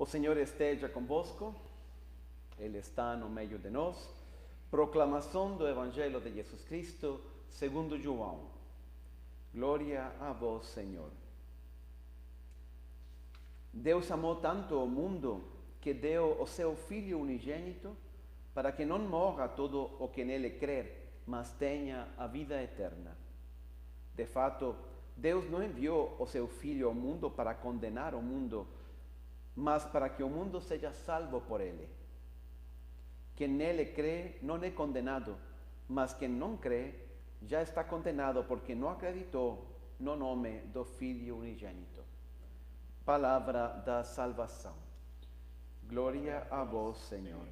O Senhor esteja convosco, Ele está no meio de nós. Proclamação do Evangelho de Jesus Cristo, segundo João. Glória a vós, Senhor. Deus amou tanto o mundo que deu o seu Filho unigênito para que não morra todo o que nele crer, mas tenha a vida eterna. De fato, Deus não enviou o seu Filho ao mundo para condenar o mundo, mas para que o mundo seja salvo por ele. Quem nele crê não é condenado, mas quem não crê já está condenado porque não acreditou no nome do Filho unigênito. Palavra da salvação. Glória a vós, Senhor.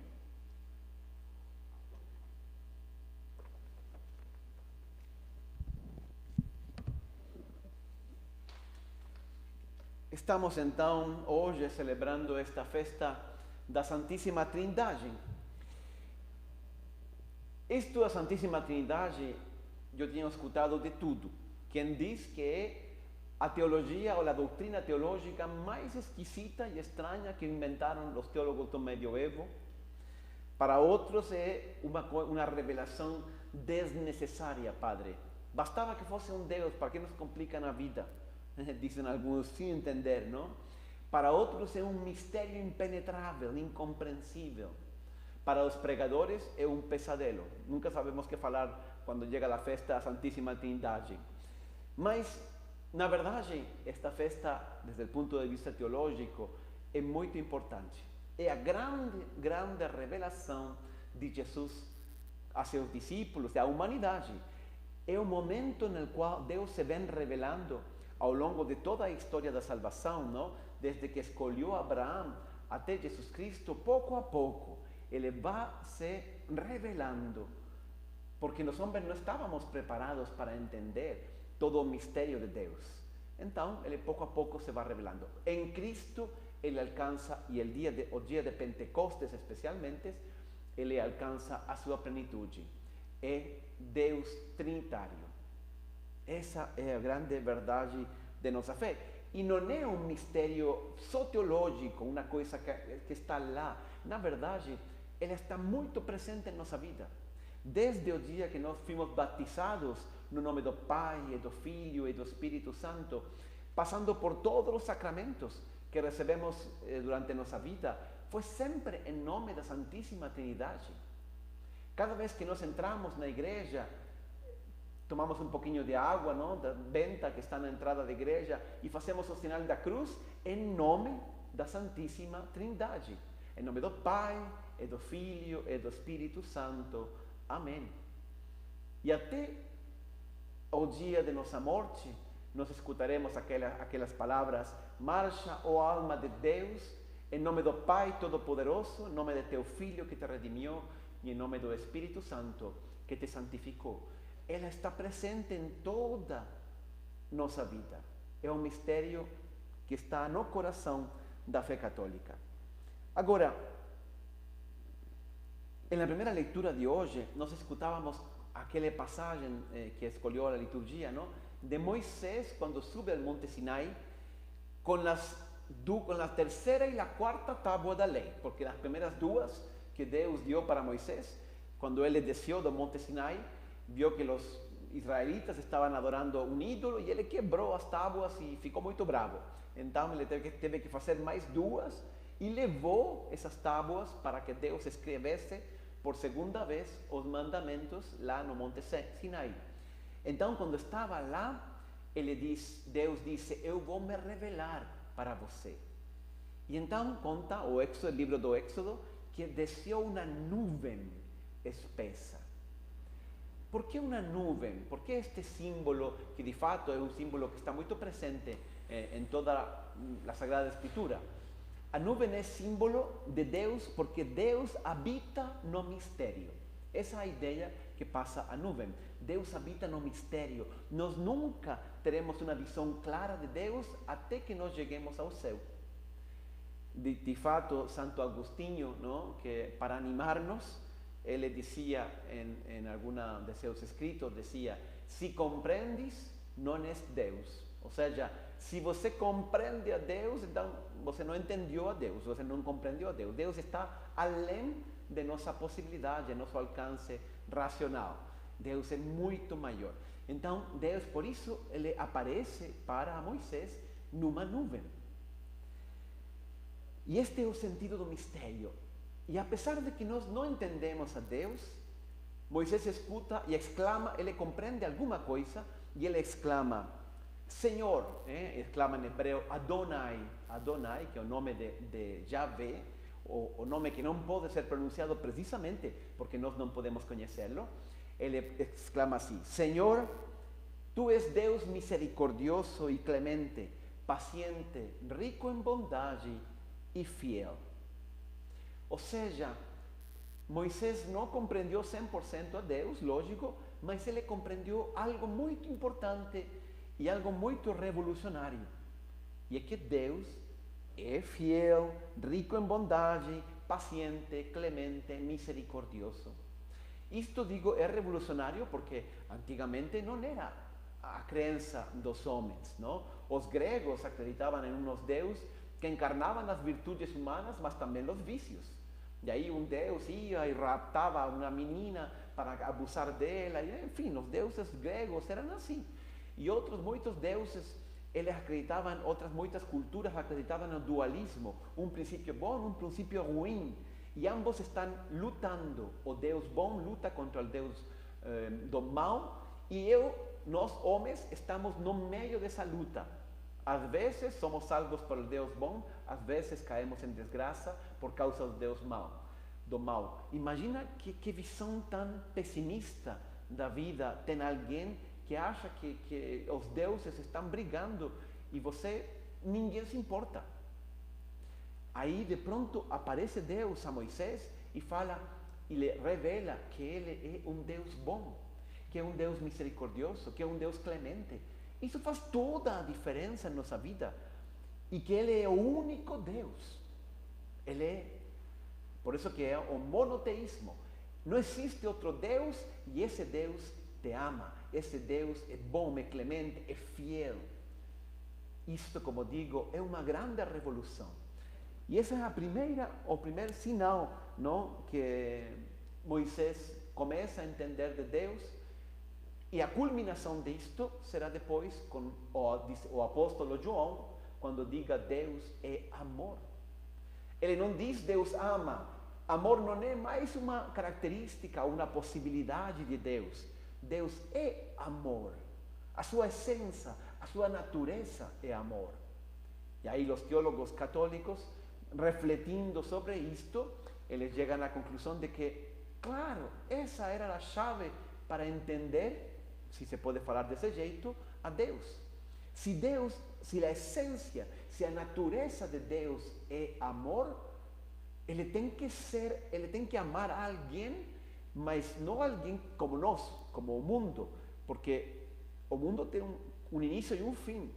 Estamos então hoje celebrando esta festa da Santíssima Trindade. Isto, a Santíssima Trindade, eu tinha escutado de tudo. Quem diz que é a teologia ou a doutrina teológica mais esquisita e estranha que inventaram os teólogos do medioevo. Para outros é uma revelação desnecessária, Padre. Bastava que fosse um Deus, para que nos complica na vida? Dizem alguns sem entender, não? Para outros é um mistério impenetrável, incompreensível. Para os pregadores é um pesadelo. Nunca sabemos o que falar quando chega a festa da Santíssima Trindade. Mas, na verdade, esta festa, desde o ponto de vista teológico, é muito importante. É a grande revelação de Jesus a seus discípulos, à humanidade. É o momento no qual Deus se vem revelando ao longo de toda a história da salvação, não? Desde que escolheu Abraão até Jesus Cristo, pouco a pouco, ele vai se revelando, porque nós homens não estávamos preparados para entender todo o mistério de Deus. Então, ele pouco a pouco se vai revelando. Em Cristo, ele alcança, e o dia de Pentecostes especialmente, ele alcança a sua plenitude. É Deus trinitário. Essa é a grande verdade de nossa fé. E não é um mistério só teológico, uma coisa que está lá. Na verdade, ela está muito presente em nossa vida. Desde o dia que nós fomos batizados no nome do Pai, e do Filho e do Espírito Santo, passando por todos os sacramentos que recebemos durante nossa vida, foi sempre em nome da Santíssima Trindade. Cada vez que nós entramos na igreja, tomamos um pouquinho de água, não? Da benta que está na entrada da igreja, e fazemos o sinal da cruz em nome da Santíssima Trindade. Em nome do Pai, e do Filho, e do Espírito Santo. Amém. E até o dia de nossa morte, nós escutaremos aquelas palavras: marcha, ó alma de Deus, em nome do Pai Todo-Poderoso, em nome de teu Filho que te redimiu, e em nome do Espírito Santo que te santificou. Ela está presente em toda nossa vida. É um mistério que está no coração da fé católica. Agora, na primeira leitura de hoje, nós escutávamos aquela passagem que escolheu a liturgia, não? De Moisés, quando sube ao Monte Sinai, com a terceira e a quarta tábua da lei, porque as primeiras duas que Deus deu para Moisés, quando ele desceu do Monte Sinai, viu que os israelitas estavam adorando um ídolo e ele quebrou as tábuas e ficou muito bravo. Então ele teve que fazer mais duas e levou essas tábuas para que Deus escrevesse por segunda vez os mandamentos lá no Monte Sinai. Então, quando estava lá, Deus disse: eu vou me revelar para você. E então conta o livro do Éxodo, que desceu uma nuvem espessa. Por que uma nuvem? Por que este símbolo, que de fato é um símbolo que está muito presente em toda a Sagrada Escritura? A nuvem é símbolo de Deus, porque Deus habita no mistério. Essa é a ideia que passa a nuvem. Deus habita no mistério. Nós nunca teremos uma visão clara de Deus até que nós cheguemos ao céu. De fato, Santo Agostinho, não? Que para animar-nos, ele dizia em alguma de seus escritos, dizia: se compreendes, não és Deus. Ou seja, se você compreende a Deus, então você não entendeu a Deus, você não compreendeu a Deus. Deus está além de nossa possibilidade, de nosso alcance racional. Deus é muito maior. Então, Deus, por isso, ele aparece para Moisés numa nuvem. E este é o sentido do mistério. E apesar de que nós não entendemos a Deus, Moisés escuta e exclama, ele compreende alguma coisa, e ele exclama, Senhor, exclama em hebreu, Adonai, Adonai, que é o nome de Yahvé, o nome que não pode ser pronunciado precisamente porque nós não podemos conhecê-lo. Ele exclama assim, Senhor, Tu és Deus misericordioso e clemente, paciente, rico em bondade e fiel. Ou seja, Moisés não compreendeu 100% a Deus, lógico, mas ele compreendeu algo muito importante e algo muito revolucionário. E é que Deus é fiel, rico em bondade, paciente, clemente, misericordioso. Isto, digo, é revolucionário porque antigamente não era a crença dos homens, não? Os gregos acreditavam em uns deuses que encarnavam as virtudes humanas, mas também os vícios. E aí um deus ia e raptava uma menina para abusar dela, e, enfim, os deuses gregos eram assim. E outros, muitos deuses, eles acreditavam, outras muitas culturas acreditavam no dualismo, um princípio bom, um princípio ruim, e ambos estão lutando. O Deus bom luta contra o Deus do mal, e nós homens estamos no meio dessa luta. Às vezes somos salvos pelo Deus bom, às vezes caímos em desgraça por causa do Deus do mal. Imagina que visão tão pessimista da vida tem alguém que acha que os deuses estão brigando e ninguém se importa. Aí de pronto aparece Deus a Moisés e fala, e lhe revela que ele é um Deus bom, que é um Deus misericordioso, que é um Deus clemente. Isso faz toda a diferença em nossa vida. E que Ele é o único Deus. Ele é, por isso que é o monoteísmo. Não existe outro Deus e esse Deus te ama. Esse Deus é bom, é clemente, é fiel. Isto, como digo, é uma grande revolução. E essa é o primeiro sinal, não, que Moisés começa a entender de Deus. E a culminação disto será depois com o apóstolo João, quando diga Deus é amor. Ele não diz Deus ama. Amor não é mais uma característica, uma possibilidade de Deus. Deus é amor. A sua essência, a sua natureza é amor. E aí os teólogos católicos, refletindo sobre isto, eles chegam à conclusão de que, claro, essa era a chave para entender, se se pode falar desse jeito, a Deus. Se a essência, se a natureza de Deus é amor, ele tem que amar a alguém, mas não alguém como nós, como o mundo, porque o mundo tem um início e um fim.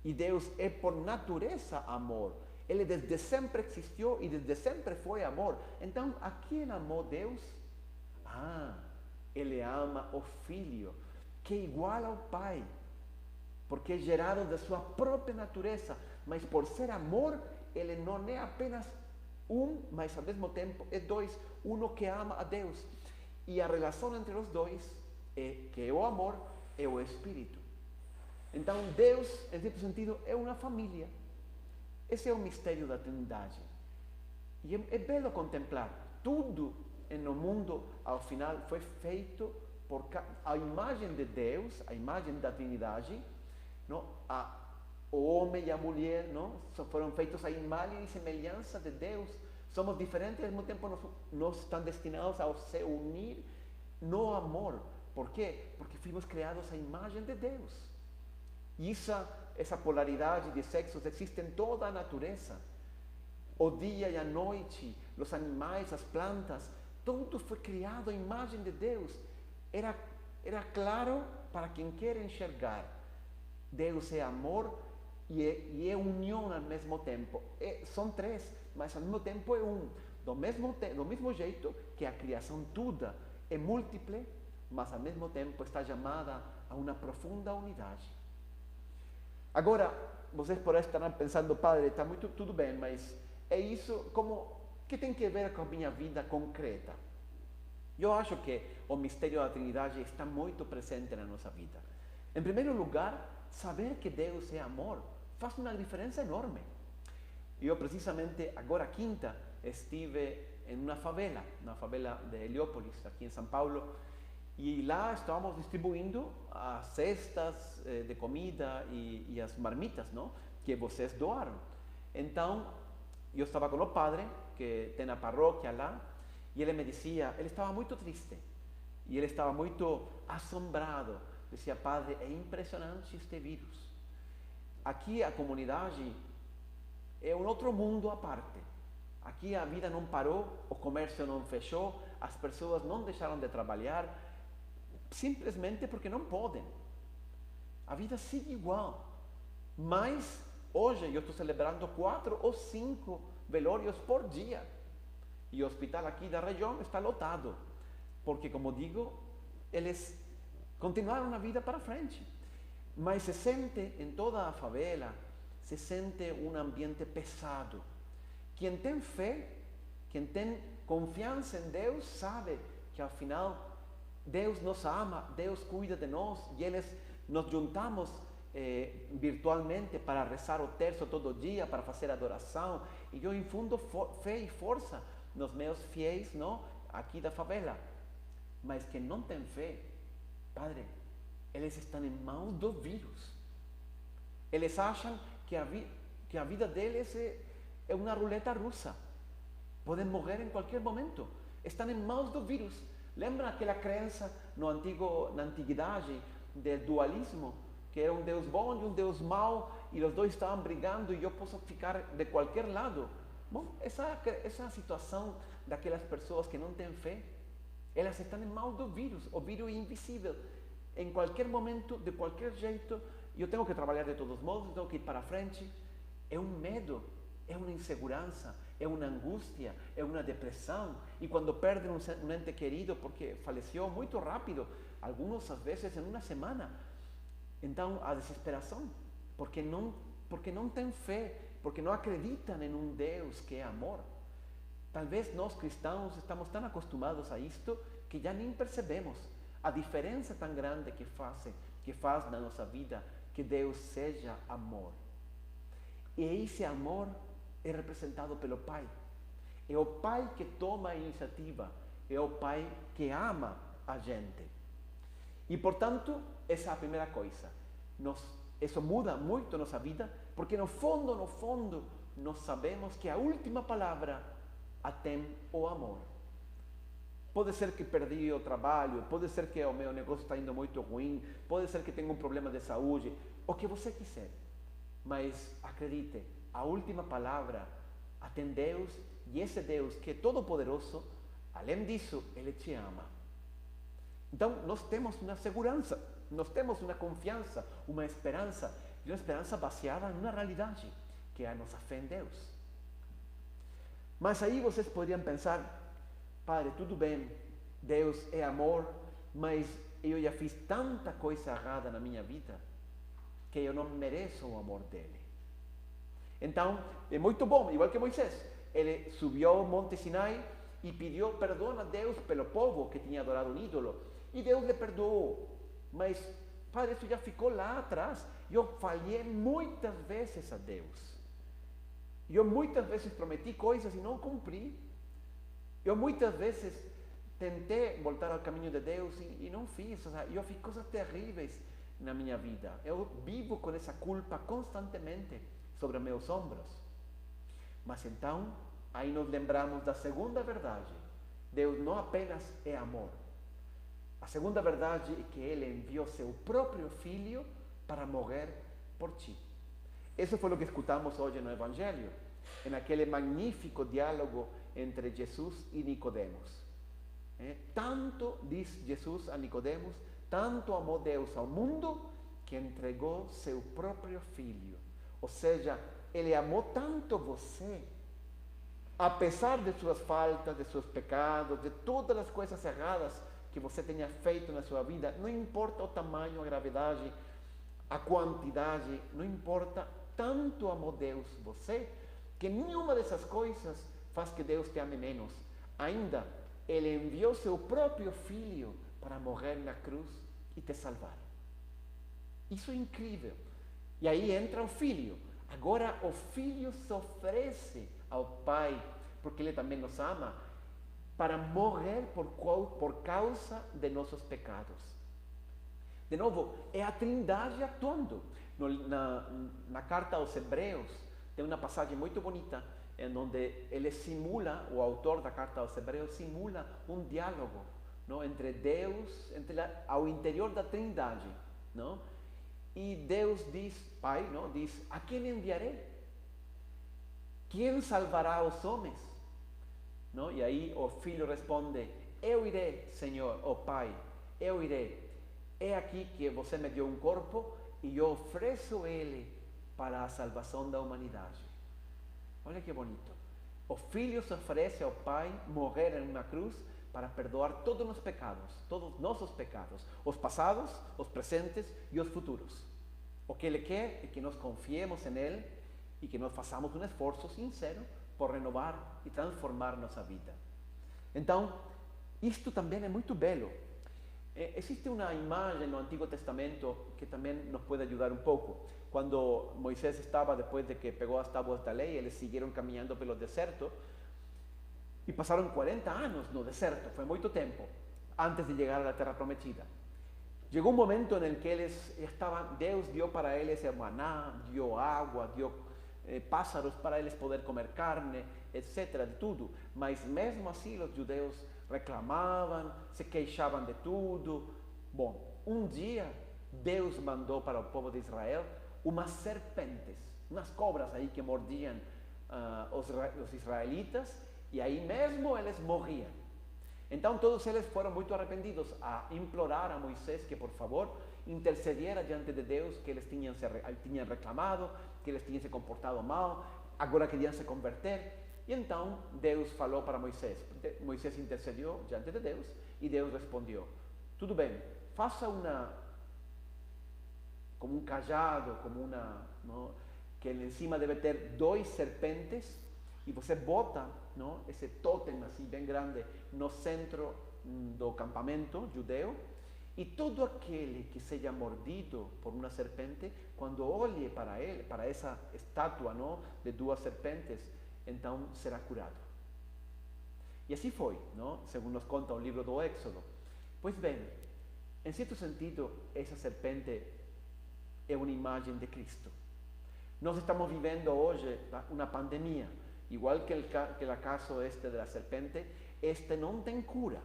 E Deus é por natureza amor. Ele desde sempre existiu e desde sempre foi amor. Então, a quem amou Deus? Ele ama o Filho, que é igual ao Pai, porque é gerado da sua própria natureza, mas por ser amor, ele não é apenas um, mas ao mesmo tempo é dois, um que ama a Deus. E a relação entre os dois que é o amor, é o Espírito. Então Deus, em certo sentido, é uma família. Esse é o mistério da Trindade. E é belo contemplar. Tudo no mundo, ao final, foi feito por a imagem de Deus, a imagem da Trindade, não? O homem e a mulher, não? Foram feitos à imagem e semelhança de Deus. Somos diferentes, ao mesmo tempo nós estamos destinados a se unir no amor. Por quê? Porque fomos criados à imagem de Deus. E essa polaridade de sexos existe em toda a natureza. O dia e a noite, os animais, as plantas, tudo foi criado à imagem de Deus. Era claro para quem quer enxergar. Deus é amor e é união ao mesmo tempo. São três, mas ao mesmo tempo é um. Do mesmo jeito que a criação toda é múltiple, mas ao mesmo tempo está chamada a uma profunda unidade. Agora, vocês podem estar pensando, padre, está muito tudo bem, mas é isso, como, que tem que ver com a minha vida concreta? Eu acho que o mistério da Trindade está muito presente na nossa vida. Em primeiro lugar, saber que Deus é amor faz uma diferença enorme. Eu, precisamente, agora quinta, estive em uma favela, na favela de Heliópolis, aqui em São Paulo, e lá estávamos distribuindo as cestas de comida e as marmitas, não? Que vocês doaram. Então, eu estava com o padre, que tem a paróquia lá, e ele me dizia, ele estava muito triste, e ele estava muito assombrado. Dizia, padre, é impressionante este vírus. Aqui a comunidade é um outro mundo à parte. Aqui a vida não parou, o comércio não fechou, as pessoas não deixaram de trabalhar, simplesmente porque não podem. A vida sigue igual. Mas hoje eu estou celebrando 4 ou 5 velórios por dia. E o hospital aqui da região está lotado. Porque, como digo, eles continuaram a vida para frente. Mas se sente em toda a favela, se sente um ambiente pesado. Quem tem fé, quem tem confiança em Deus, sabe que ao final Deus nos ama, Deus cuida de nós, e eles nos juntamos virtualmente para rezar o terço todo dia, para fazer adoração, e eu infundo fé e força nos meus fiéis, não? Aqui da favela. Mas quem não tem fé, padre, eles estão em mãos do vírus. Eles acham que a vida deles é uma ruleta russa. Podem morrer em qualquer momento. Estão em mãos do vírus. Lembra aquela crença na antiguidade do dualismo? Que era um Deus bom e um Deus mau, e os dois estavam brigando e eu posso ficar de qualquer lado. Bom, essa situação daquelas pessoas que não têm fé, elas estão em mãos do vírus. O vírus é invisível. Em qualquer momento, de qualquer jeito, eu tenho que trabalhar de todos modos, tenho que ir para frente. É um medo, é uma insegurança, é uma angústia, é uma depressão. E quando perdem um ente querido, porque faleceu muito rápido, alguns às vezes em uma semana, então a desesperação, porque não tem fé, porque não acreditam em um Deus que é amor. Talvez nós cristãos estamos tão acostumados a isto que já nem percebemos a diferença tão grande que faz na nossa vida que Deus seja amor. E esse amor é representado pelo Pai. É o Pai que toma a iniciativa, é o Pai que ama a gente. E, portanto, essa é a primeira coisa. Isso muda muito a nossa vida, porque no fundo, nós sabemos que a última palavra a tem o amor. Pode ser que perdi o trabalho, pode ser que o meu negócio está indo muito ruim, pode ser que tenha um problema de saúde, o que você quiser. Mas acredite, a última palavra a tem Deus, e esse Deus que é todo-poderoso, além disso, Ele te ama. Então, nós temos uma segurança, nós temos uma confiança, uma esperança baseada numa realidade, que é a nossa fé em Deus. Mas aí vocês poderiam pensar, padre, tudo bem, Deus é amor, mas eu já fiz tanta coisa errada na minha vida que eu não mereço o amor dele. Então, é muito bom, igual que Moisés, ele subiu ao Monte Sinai e pediu perdão a Deus pelo povo que tinha adorado um ídolo, e Deus lhe perdoou. Mas, padre, isso já ficou lá atrás. Eu falhei muitas vezes a Deus. Eu muitas vezes prometi coisas e não cumpri. Eu muitas vezes tentei voltar ao caminho de Deus e não fiz. Ou seja, eu fiz coisas terríveis na minha vida. Eu vivo com essa culpa constantemente sobre meus ombros. Mas então, aí nos lembramos da segunda verdade. Deus não apenas é amor. A segunda verdade é que Ele enviou seu próprio Filho para morrer por ti. Isso foi o que escutamos hoje no Evangelho, naquele magnífico diálogo entre Jesus e Nicodemos. Tanto, diz Jesus a Nicodemos, tanto amou Deus ao mundo que entregou seu próprio Filho. Ou seja, Ele amou tanto você, apesar de suas faltas, de seus pecados, de todas as coisas erradas que você tenha feito na sua vida, não importa o tamanho, a gravidade, a quantidade, não importa, tanto amou Deus você, que nenhuma dessas coisas faz que Deus te ame menos. Ainda, Ele enviou seu próprio Filho para morrer na cruz e te salvar. Isso é incrível. E aí entra o Filho. Agora o Filho se oferece ao Pai, porque Ele também nos ama, para morrer por causa de nossos pecados. De novo, é a Trindade atuando. Na carta aos Hebreus, tem uma passagem muito bonita, em onde ele simula, o autor da carta aos Hebreus simula um diálogo, não, entre Deus, ao interior da Trindade, não? E Deus diz, Pai, não, diz, a quem enviarei? Quem salvará os homens? Não? E aí o Filho responde, eu irei, Senhor, ó Pai, eu irei. É aqui que você me deu um corpo e eu ofereço ele para a salvação da humanidade. Olha que bonito. O Filho se oferece ao Pai morrer em uma cruz para perdoar todos os pecados, todos os nossos pecados, os passados, os presentes e os futuros. O que Ele quer é que nós confiemos em Ele e que nós façamos um esforço sincero por renovar e transformar nossa vida. Então, isto também é muito belo. Existe uma imagem no Antigo Testamento que também nos pode ajudar um pouco. Quando Moisés estava, depois de que pegou as tábuas da lei, eles seguiram caminhando pelo deserto e passaram 40 anos no deserto, foi muito tempo, antes de chegar à Terra Prometida. Chegou um momento em que eles estavam, Deus deu para eles maná, deu água, deu pássaros para eles poder comer carne, etc., de tudo. Mas mesmo assim os judeus reclamavam, se queixavam de tudo. Bom, um dia Deus mandou para o povo de Israel umas serpentes, umas cobras aí que mordiam os israelitas, e aí mesmo eles morriam. Então todos eles foram muito arrependidos a implorar a Moisés que por favor intercediera diante de Deus, que eles tinham reclamado, que eles tinham se comportado mal, agora queriam se converter. E então Deus falou para Moisés. Moisés intercediu diante de Deus e Deus respondeu: tudo bem, faça como um cajado, não, que em cima deve ter 2 serpentes, e você bota, não, esse totem assim bem grande no centro do campamento judeu, e todo aquele que seja mordido por uma serpente, quando olhe para ele, para essa estátua, não, de 2 serpentes, então será curado. E assim foi, não? Segundo nos conta o livro do Éxodo. Pois bem, em certo sentido, essa serpente é uma imagem de Cristo. Nós estamos vivendo hoje uma pandemia, igual que o caso este da serpente, este não tem cura.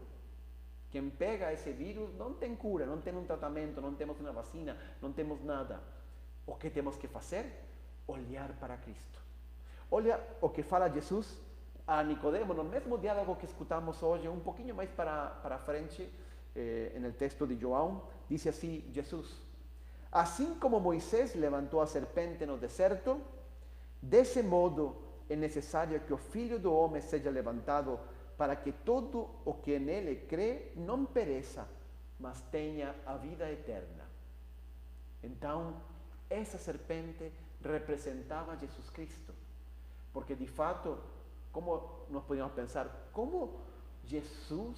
Quem pega esse vírus não tem cura, não tem um tratamento, não temos uma vacina, não temos nada. O que temos que fazer? Olhar para Cristo. Olha o que fala Jesus a Nicodemo, no mesmo diálogo que escutamos hoje, um pouquinho mais para frente, no texto de João, diz assim Jesus: assim como Moisés levantou a serpente no deserto, desse modo é necessário que o Filho do Homem seja levantado, para que todo o que nele crê não pereça, mas tenha a vida eterna. Então, essa serpente representava Jesus Cristo. Porque, de fato, como nós podemos pensar, como Jesus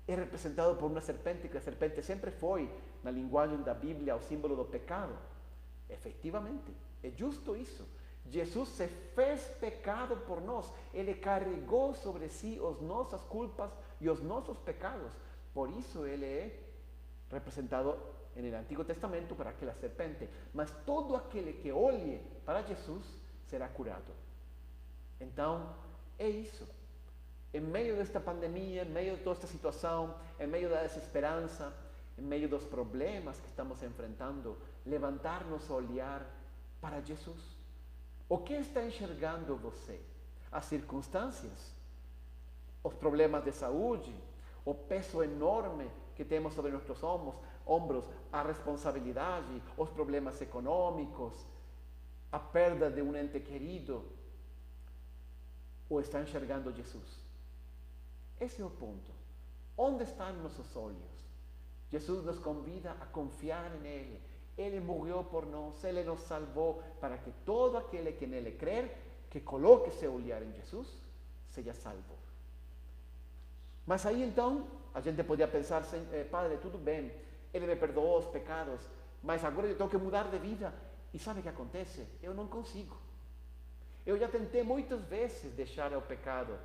é representado por uma serpente, que a serpente sempre foi, na linguagem da Bíblia, o símbolo do pecado? Efetivamente, é justo isso. Jesus se fez pecado por nós. Ele carregou sobre si as nossas culpas e os nossos pecados. Por isso ele é representado no Antigo Testamento por aquela serpente. Mas todo aquele que olhe para Jesus será curado. Então, é isso. Em meio desta pandemia, em meio de toda esta situação, em meio da desesperança, em meio dos problemas que estamos enfrentando, levantar-nos a olhar para Jesus. O que está enxergando você? As circunstâncias? Os problemas de saúde? O peso enorme que temos sobre nossos ombros? A responsabilidade? Os problemas econômicos? A perda de um ente querido? Ou está enxergando Jesus? Esse é o ponto. Onde estão nossos olhos? Jesus nos convida a confiar nele. Ele morreu por nós, Ele nos salvou para que todo aquele que nele crer, que coloque seu olhar em Jesus, seja salvo. Mas aí então, a gente podia pensar, Padre, tudo bem, Ele me perdoou os pecados, mas agora eu tenho que mudar de vida. E sabe o que acontece? Eu não consigo. Eu já tentei muitas vezes deixar o pecado.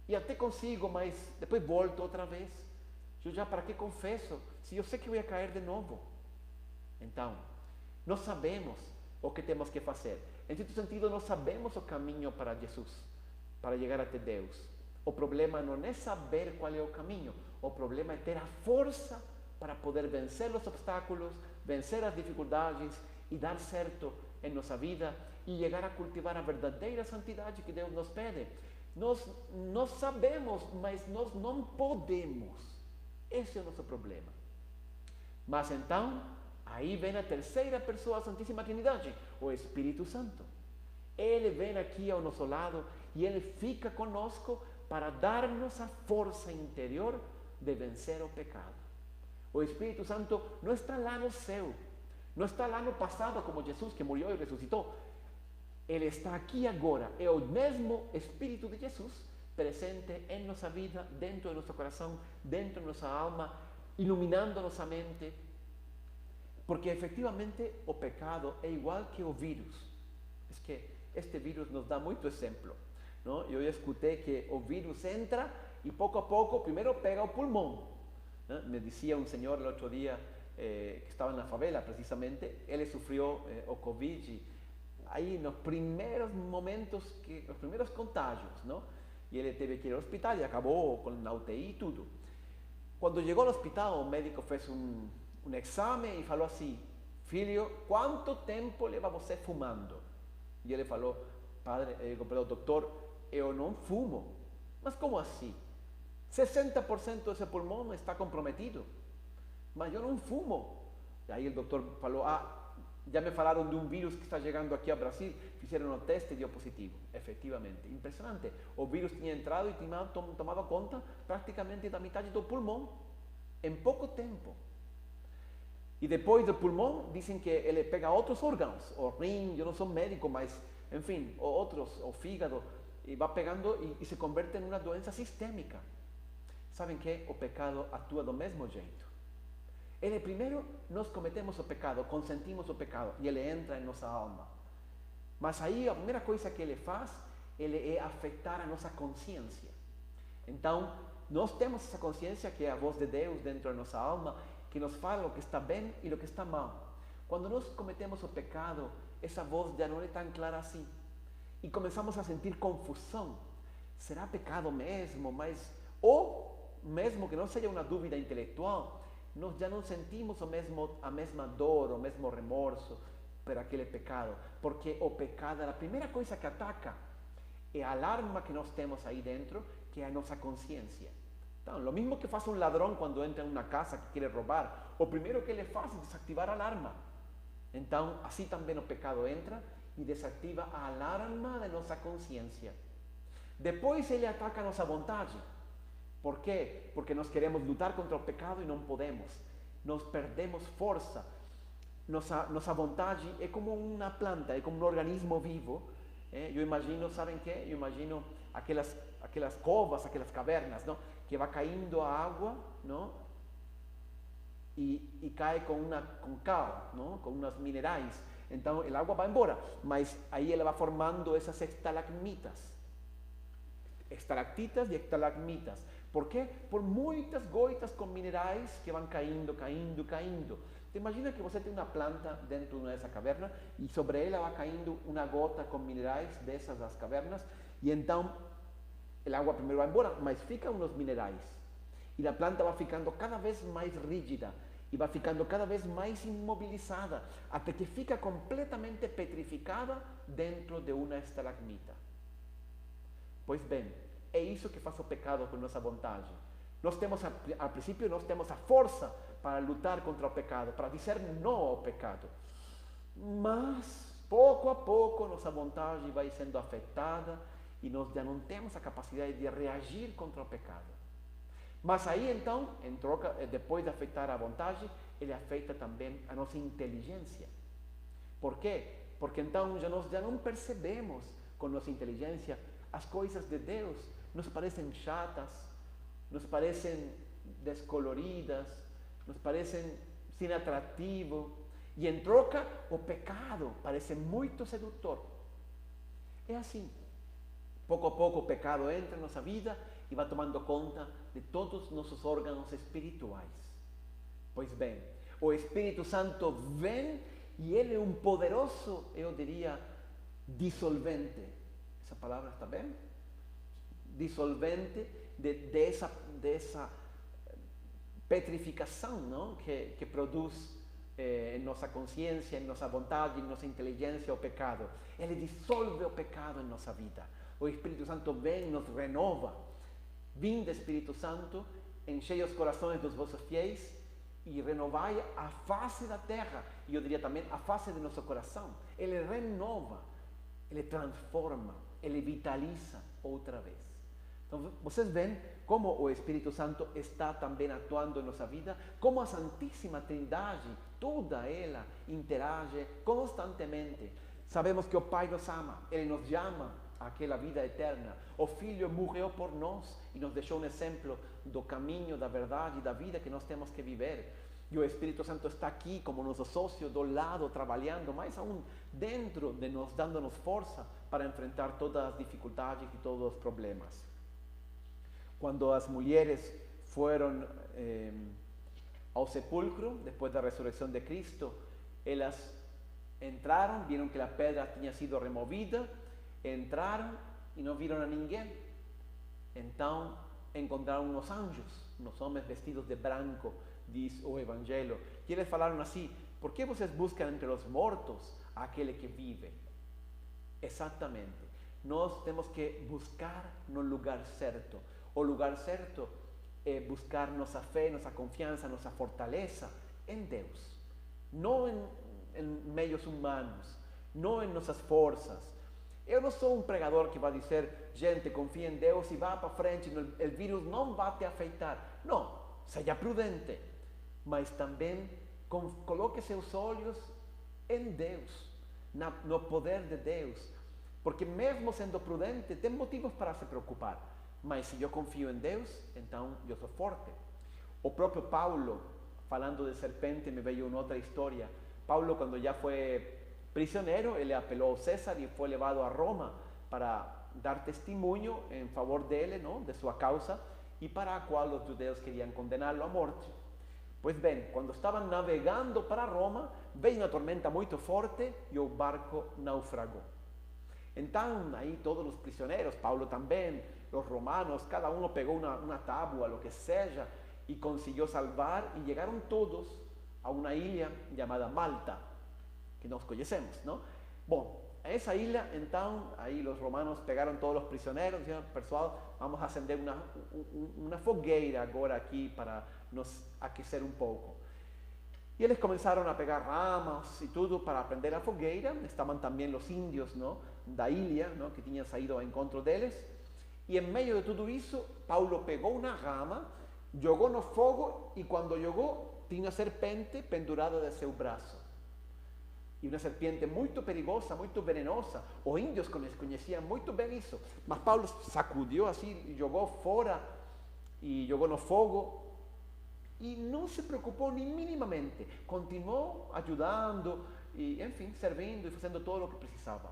E até consigo, mas depois volto outra vez. Eu já para que confesso, se eu sei que eu ia cair de novo? Então, nós sabemos o que temos que fazer. Em certo sentido, nós sabemos o caminho para Jesus, para chegar até Deus. O problema não é saber qual é o caminho. O problema é ter a força para poder vencer os obstáculos, vencer as dificuldades e dar certo em nossa vida e chegar a cultivar a verdadeira santidade que Deus nos pede. Nós sabemos, mas nós não podemos. Esse é o nosso problema. Mas então, aí vem a terceira pessoa da Santíssima Trindade, o Espírito Santo. Ele vem aqui ao nosso lado e ele fica conosco para dar-nos a força interior de vencer o pecado. O Espírito Santo não está lá no céu, não está lá no passado como Jesus que morreu e ressuscitou. Ele está aqui agora, é o mesmo Espírito de Jesus presente em nossa vida, dentro do nosso coração, dentro de nossa alma, iluminando nossa mente. Porque efetivamente o pecado é igual que o vírus. É que este vírus nos dá muito exemplo. Não? Eu já escutei que o vírus entra e pouco a pouco, primeiro pega o pulmão. Não? Me dizia um senhor no outro dia, que estava na favela precisamente, ele sofreu o Covid, aí nos primeiros momentos, os primeiros contágios, não? E ele teve que ir ao hospital e acabou com a UTI e tudo. Quando chegou ao hospital, o médico fez um exame e falou assim: filho, quanto tempo leva você fumando? E ele falou: doutor, eu não fumo. Mas como assim? 60% desse pulmão está comprometido, mas eu não fumo. E aí o doutor falou: já me falaram de um vírus que está chegando aqui ao Brasil, fizeram o teste e deu positivo. Efetivamente, impressionante. O vírus tinha entrado e tinha tomado conta praticamente da metade do pulmão, em pouco tempo. E depois do pulmão, dizem que ele pega outros órgãos, o rim, eu não sou médico, mas, enfim, outros, o fígado, e vai pegando e se converte em uma doença sistêmica. Sabem que o pecado atua do mesmo jeito. Ele primeiro, nós cometemos o pecado, consentimos o pecado, e ele entra em nossa alma. Mas aí a primeira coisa que ele faz, ele é afetar a nossa consciência. Então, nós temos essa consciência que é a voz de Deus dentro da nossa alma, que nos fala o que está bem e o que está mal. Quando nós cometemos o pecado, essa voz já não é tão clara assim. E começamos a sentir confusão. Será pecado mesmo? Ou mesmo que não seja uma dúvida intelectual, nós já não sentimos a mesma dor, o mesmo remorso por aquele pecado. Porque o pecado, a primeira coisa que ataca é a alarma que nós temos aí dentro, que é a nossa consciência. Então, lo mismo que faz um ladrão quando entra em uma casa que quer roubar, o primeiro que ele faz é desativar a alarma. Então, assim também o pecado entra e desativa a alarma de nossa consciência. Depois ele ataca a nossa vontade. Por quê? Porque nós queremos lutar contra o pecado e não podemos. Nós perdemos força. Nossa vontade é como uma planta, é como um organismo vivo. Eu imagino, sabem o quê? Eu imagino aquelas covas, aquelas cavernas, não? Que vai caindo a água, não? E cai com cal, não? Com umas minerais. Então, a água vai embora, mas aí ela vai formando essas estalagmitas. Estalactitas e estalagmitas. Por quê? Por muitas gotas com minerais que vão caindo, caindo, caindo. Você imagina que você tem uma planta dentro de uma dessa caverna e sobre ela vai caindo uma gota com minerais dessas das cavernas e então a água primeiro vai embora, mas ficam uns minerais. E a planta vai ficando cada vez mais rígida e vai ficando cada vez mais imobilizada até que fica completamente petrificada dentro de uma estalagmita. Pois bem, é isso que faz o pecado com nossa vontade. Nós temos, a princípio, nós temos a força para lutar contra o pecado, para dizer não ao pecado. Mas, pouco a pouco, nossa vontade vai sendo afetada e nós já não temos a capacidade de reagir contra o pecado. Mas aí, então, depois de afetar a vontade, ele afeta também a nossa inteligência. Por quê? Porque então já não percebemos com nossa inteligência as coisas de Deus. Nos parecem chatas, nos parecem descoloridas, nos parecem sem atrativo. E em troca, o pecado parece muito sedutor. É assim. Pouco a pouco o pecado entra em nossa vida e vai tomando conta de todos os nossos órgãos espirituais. Pois bem, o Espírito Santo vem e ele é um poderoso, eu diria, dissolvente. Essa palavra está bem? Dissolvente dessa petrificação, não? Que produz em nossa consciência, em nossa vontade, em nossa inteligência o pecado. Ele dissolve o pecado em nossa vida. O Espírito Santo vem e nos renova. Vinde, Espírito Santo, enchei os corações dos vossos fiéis e renovai a face da terra. E eu diria também a face de nosso coração. Ele renova, ele transforma, ele vitaliza outra vez. Então, vocês veem como o Espírito Santo está também atuando em nossa vida, como a Santíssima Trindade, toda ela interage constantemente. Sabemos que o Pai nos ama, Ele nos chama àquela vida eterna. O Filho morreu por nós e nos deixou um exemplo do caminho, da verdade e da vida que nós temos que viver. E o Espírito Santo está aqui como nosso sócio do lado, trabalhando, mais aún dentro de nós, dando-nos força para enfrentar todas as dificuldades e todos os problemas. Quando as mulheres foram ao sepulcro, depois da ressurreição de Cristo, elas entraram, viram que a pedra tinha sido removida, entraram e não viram a ninguém. Então encontraram os anjos, os homens vestidos de branco, diz o Evangelho. E eles falaram assim: por que vocês buscam entre os mortos aquele que vive? Exatamente. Nós temos que buscar no lugar certo. O lugar certo é buscar nossa fé, nossa confiança, nossa fortaleza em Deus. Não em meios humanos, não em nossas forças. Eu não sou um pregador que vai dizer: gente, confia em Deus e vá para frente, o vírus não vai te afetar. Não, seja prudente, mas também coloque seus olhos em Deus, no poder de Deus. Porque mesmo sendo prudente, tem motivos para se preocupar. Mas se eu confio em Deus, então eu sou forte. O próprio Paulo, falando de serpente, me veio uma outra história. Paulo, quando já foi prisioneiro, ele apelou ao César e foi levado a Roma para dar testemunho em favor dele, não? De sua causa, e para a qual os judeus queriam condená-lo à morte. Pois bem, quando estavam navegando para Roma, veio uma tormenta muito forte e o barco naufragou. Então, aí todos os prisioneiros, Paulo também, os romanos, cada um pegou uma tábua, o que seja, e conseguiu salvar, e chegaram todos a uma ilha chamada Malta, que nós conhecemos, não? Bom, essa ilha, então, aí os romanos pegaram todos os prisioneiros e disseram: pessoal, vamos acender uma fogueira agora aqui para nos aquecer um pouco. E eles começaram a pegar ramas e tudo para prender a fogueira. Estavam também os índios, não? Da ilha, não? Que tinham saído ao encontro deles. E em meio de tudo isso, Paulo pegou uma rama, jogou no fogo e quando jogou, tinha uma serpente pendurada de seu braço. E uma serpente muito perigosa, muito venenosa. Os índios conheciam muito bem isso. Mas Paulo sacudiu assim, jogou fora e jogou no fogo. E não se preocupou nem minimamente. Continuou ajudando e, enfim, servindo e fazendo todo o que precisava.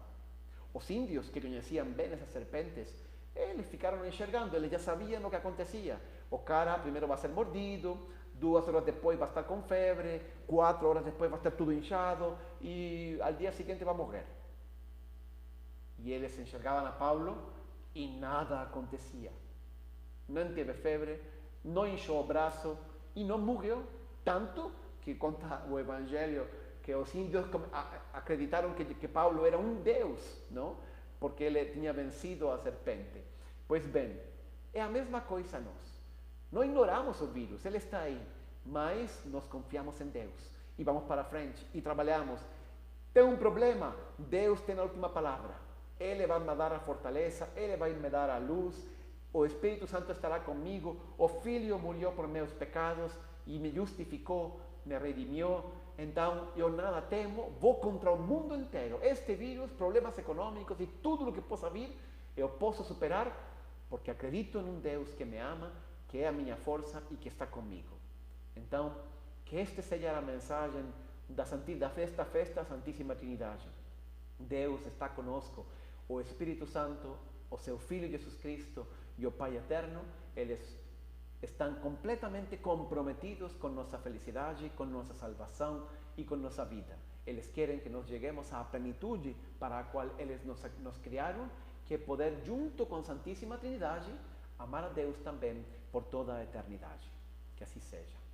Os índios que conheciam bem essas serpentes, eles ficaram enxergando, eles já sabiam o que acontecia. O cara primeiro vai ser mordido, 2 horas depois vai estar com febre, 4 horas depois vai estar tudo inchado e ao dia seguinte vai morrer. E eles enxergavam a Paulo e nada acontecia. Não teve febre, não inchou o braço e não morreu. Tanto que conta o Evangelho que os índios acreditaram que Paulo era um deus, não? Porque ele tinha vencido a serpente. Pois bem, é a mesma coisa nós. Não ignoramos o vírus, ele está aí, mas nós confiamos em Deus e vamos para frente e trabalhamos. Tem um problema, Deus tem a última palavra. Ele vai me dar a fortaleza, Ele vai me dar a luz, o Espírito Santo estará comigo, o Filho morreu por meus pecados e me justificou, me redimiu, então eu nada temo, vou contra o mundo inteiro. Este vírus, problemas econômicos e tudo o que possa vir, eu posso superar, porque acredito em um Deus que me ama, que é a minha força e que está comigo. Então, que esta seja a mensagem da festa Santíssima Trindade. Deus está conosco, o Espírito Santo, o seu Filho Jesus Cristo e o Pai Eterno, eles estão completamente comprometidos com nossa felicidade, com nossa salvação e com nossa vida. Eles querem que nós cheguemos à plenitude para a qual eles nos criaram, que é poder, junto com a Santíssima Trindade, amar a Deus também por toda a eternidade. Que assim seja.